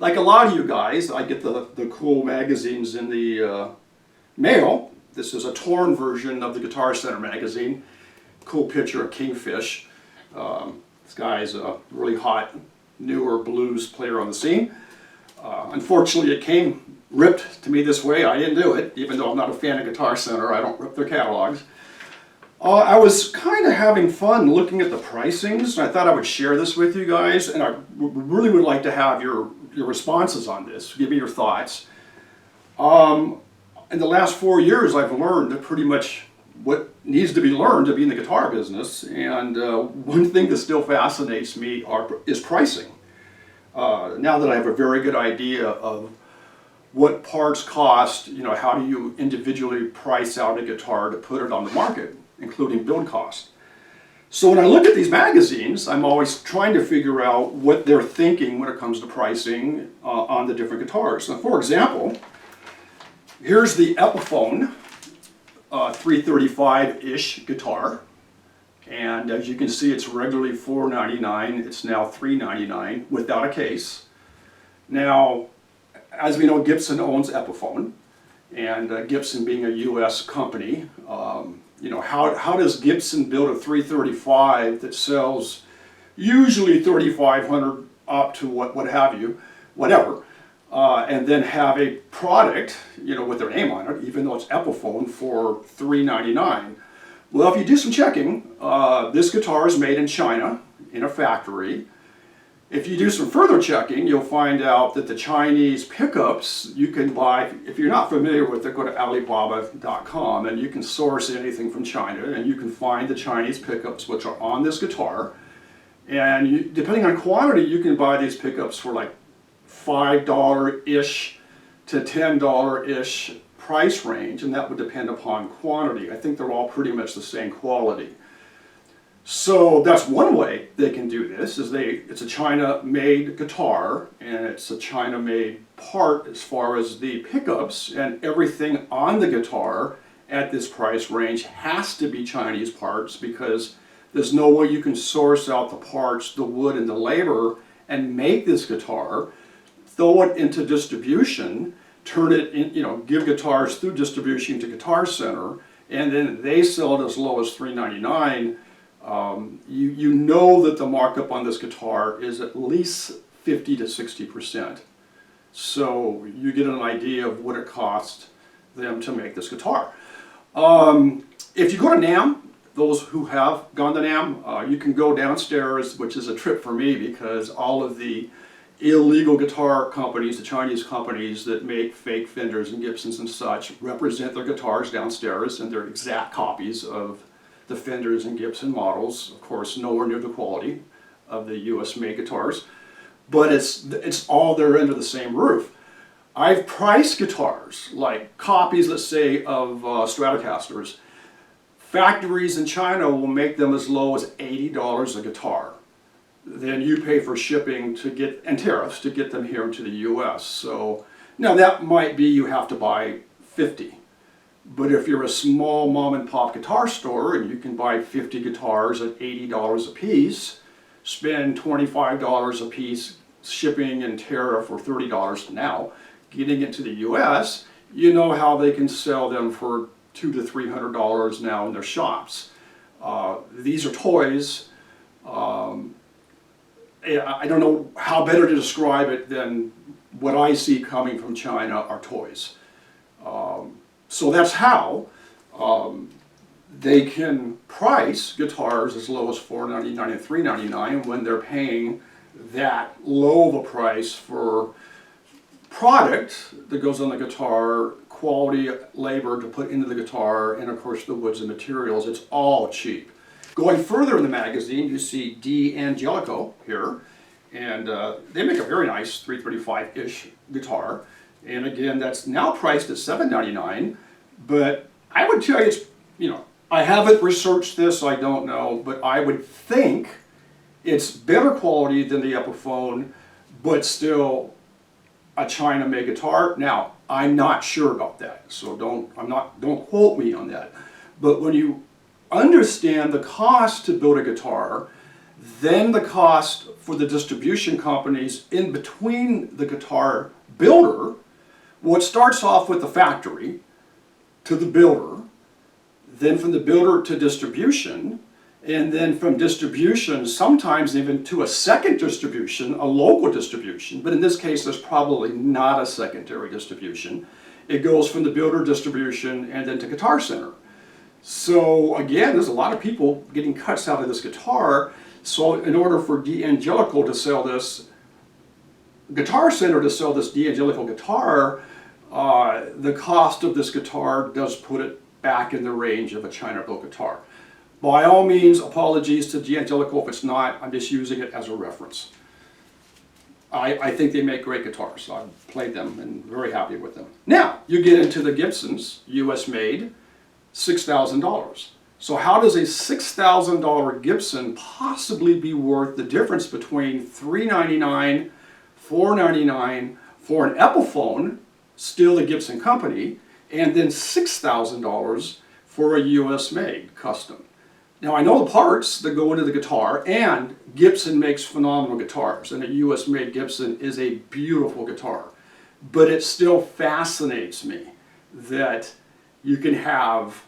like a lot of you guys, I get the cool magazines in the mail. This is a torn version of the Guitar Center magazine. Cool picture of Kingfish. This guy's a really hot, newer blues player on the scene. Unfortunately, it came ripped to me this way. I didn't do it, even though I'm not a fan of Guitar Center. I don't rip their catalogs. I was kind of having fun looking at the pricings, and I thought I would share this with you guys, and I really would like to have your responses on this. Give me your thoughts. In the last 4 years, I've learned pretty much what needs to be learned to be in the guitar business, and one thing that still fascinates me is pricing. Now that I have a very good idea of what parts cost, how do you individually price out a guitar to put it on the market, including build cost. So when I look at these magazines, I'm always trying to figure out what they're thinking when it comes to pricing on the different guitars. So for example, here's the Epiphone 335-ish guitar. And as you can see, it's regularly $499. It's now $399 without a case. Now, as we know, Gibson owns Epiphone, and Gibson being a U.S. company, how does Gibson build a 335 that sells usually $3,500 up to whatever, and then have a product, with their name on it, even though it's Epiphone, for $399? Well, if you do some checking, this guitar is made in China, in a factory. If you do some further checking, you'll find out that the Chinese pickups you can buy, if you're not familiar with it, go to Alibaba.com and you can source anything from China, and you can find the Chinese pickups which are on this guitar. And depending on quantity, you can buy these pickups for like $5-ish to $10-ish price range, and that would depend upon quantity. I think they're all pretty much the same quality. So that's one way they can do this, it's a China-made guitar, and it's a China-made part as far as the pickups, and everything on the guitar at this price range has to be Chinese parts, because there's no way you can source out the parts, the wood, and the labor and make this guitar, throw it into distribution, turn it in, give guitars through distribution to Guitar Center, and then they sell it as low as $399. You know that the markup on this guitar is at least 50 to 60%. So you get an idea of what it costs them to make this guitar. If you go to NAMM, those who have gone to NAMM, you can go downstairs, which is a trip for me because all of the illegal guitar companies, the Chinese companies that make fake Fenders and Gibsons and such, represent their guitars downstairs, and they're exact copies of the Fenders and Gibson models. Of course, nowhere near the quality of the US made guitars, but it's all there under the same roof. I've priced guitars, like copies, let's say, of Stratocasters. Factories in China will make them as low as $80 a guitar. Then you pay for shipping and tariffs to get them here into the US. So now that might be you have to buy 50. But if you're a small mom and pop guitar store and you can buy 50 guitars at $80 a piece, spend $25 a piece shipping and tariff, or $30 now, getting it to the US, you know how they can sell them for $200 to $300 now in their shops. These are toys. I don't know how better to describe it than what I see coming from China are toys. So that's how they can price guitars as low as $499 and $399 when they're paying that low of a price for product that goes on the guitar, quality labor to put into the guitar, and of course the woods and materials. It's all cheap. Going further in the magazine, you see Angelico here, and they make a very nice 335-ish guitar. And again, that's now priced at $799, but I would tell you it's, I haven't researched this, I don't know, but I would think it's better quality than the Epiphone, but still a China-made guitar. Now, I'm not sure about that, so don't quote me on that. But when you understand the cost to build a guitar, then the cost for the distribution companies in between the guitar builder, well, it starts off with the factory to the builder, then from the builder to distribution, and then from distribution, sometimes even to a second distribution, a local distribution, but in this case, there's probably not a secondary distribution. It goes from the builder distribution and then to Guitar Center. So again, there's a lot of people getting cuts out of this guitar. So in order for Angelico to sell this, Guitar Center to sell this Angelico guitar, the cost of this guitar does put it back in the range of a China-built guitar. By all means, apologies to Angelico if it's not. I'm just using it as a reference. I think they make great guitars. I've played them and very happy with them. Now, you get into the Gibsons, US made, $6,000. So how does a $6,000 Gibson possibly be worth the difference between $399, $499 for an Epiphone, still the Gibson company, and then $6,000 for a US made custom? Now I know the parts that go into the guitar, and Gibson makes phenomenal guitars, and a US made Gibson is a beautiful guitar. But it still fascinates me that you can have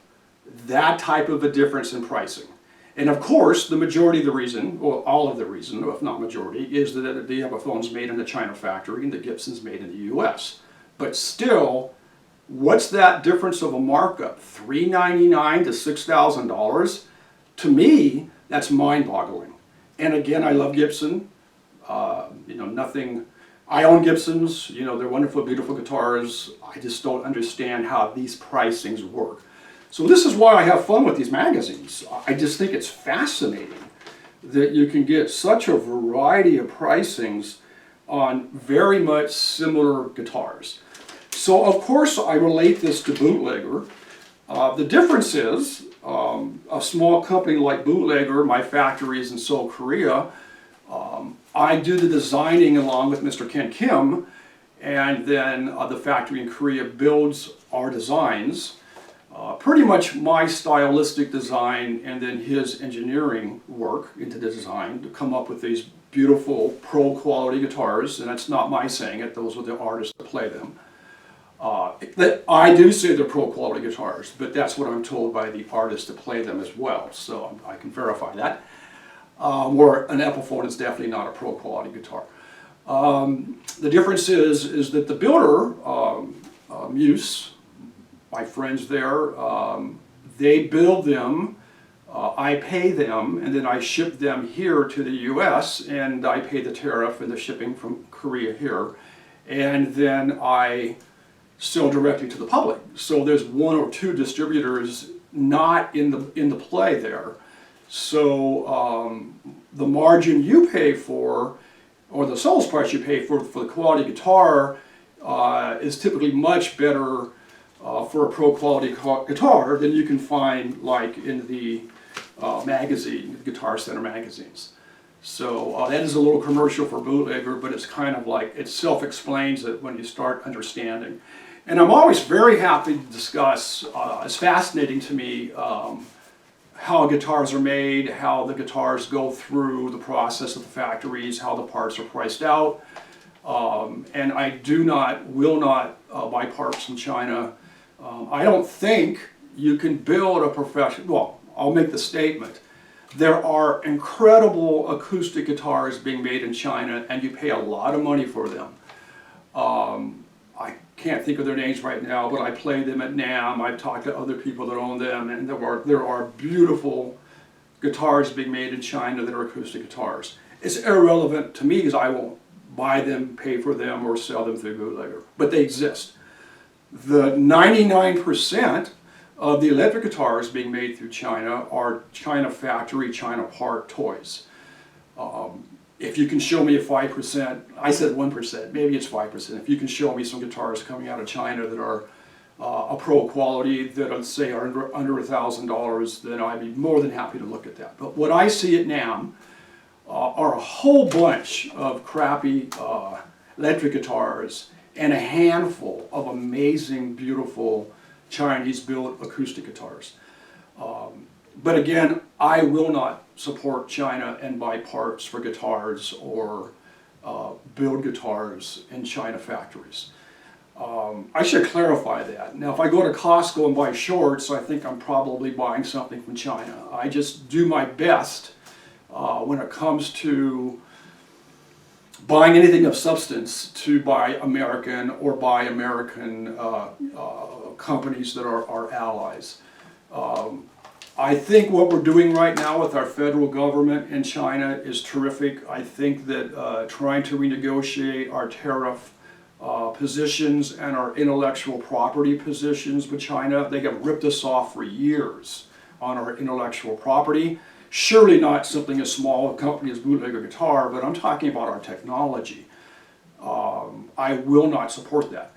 that type of a difference in pricing. And of course, the majority of the reason, or all of the reason, if not majority, is that the Epiphone's made in the China factory and the Gibson's made in the US. But still, what's that difference of a markup? $399 to $6,000? To me, that's mind-boggling. And again, I love Gibson. Nothing. I own Gibsons. They're wonderful, beautiful guitars. I just don't understand how these pricings work. So this is why I have fun with these magazines. I just think it's fascinating that you can get such a variety of pricings on very much similar guitars. So of course I relate this to Bootlegger. The difference is a small company like Bootlegger, my factory is in Seoul, Korea. I do the designing along with Mr. Ken Kim, and then the factory in Korea builds our designs. Pretty much my stylistic design and then his engineering work into the design to come up with these beautiful pro quality guitars, and that's not my saying it, those are the artists that play them. I do say they're pro quality guitars, but that's what I'm told by the artists that play them as well, so I can verify that. Where an Epiphone is definitely not a pro quality guitar. The difference is that the builder, Muse, my friends there, they build them, I pay them, and then I ship them here to the US, and I pay the tariff and the shipping from Korea here, and then I sell directly to the public. So there's one or two distributors not in the play there. So the margin you pay for, or the sales price you pay for the quality guitar is typically much better for a pro quality guitar than you can find like in the magazine, Guitar Center magazines. So that is a little commercial for Bootlegger, but it's kind of like, it self-explains it when you start understanding. And I'm always very happy to discuss, it's fascinating to me how guitars are made, how the guitars go through the process of the factories, how the parts are priced out. And I will not buy parts from China. I don't think you can build a professional, well, I'll make the statement. There are incredible acoustic guitars being made in China, and you pay a lot of money for them. I can't think of their names right now, but I play them at NAMM. I've talked to other people that own them, and there are beautiful guitars being made in China that are acoustic guitars. It's irrelevant to me because I won't buy them, pay for them, or sell them through Bootlegger, but they exist. The 99% of the electric guitars being made through China are China factory, China part toys. If you can show me a 5%, I said 1%, maybe it's 5%. If you can show me some guitars coming out of China that are a pro quality, that I'd say are under $1,000, then I'd be more than happy to look at that. But what I see at NAMM are a whole bunch of crappy electric guitars and a handful of amazing, beautiful Chinese-built acoustic guitars. But again, I will not support China and buy parts for guitars or build guitars in China factories. I should clarify that. Now, if I go to Costco and buy shorts, I think I'm probably buying something from China. I just do my best when it comes to buying anything of substance to buy American or buy American companies that are our allies. I think what we're doing right now with our federal government in China is terrific. I think that trying to renegotiate our tariff positions and our intellectual property positions with China, they have ripped us off for years on our intellectual property. Surely not something as small a company as Bootlegger Guitar, but I'm talking about our technology. I will not support that.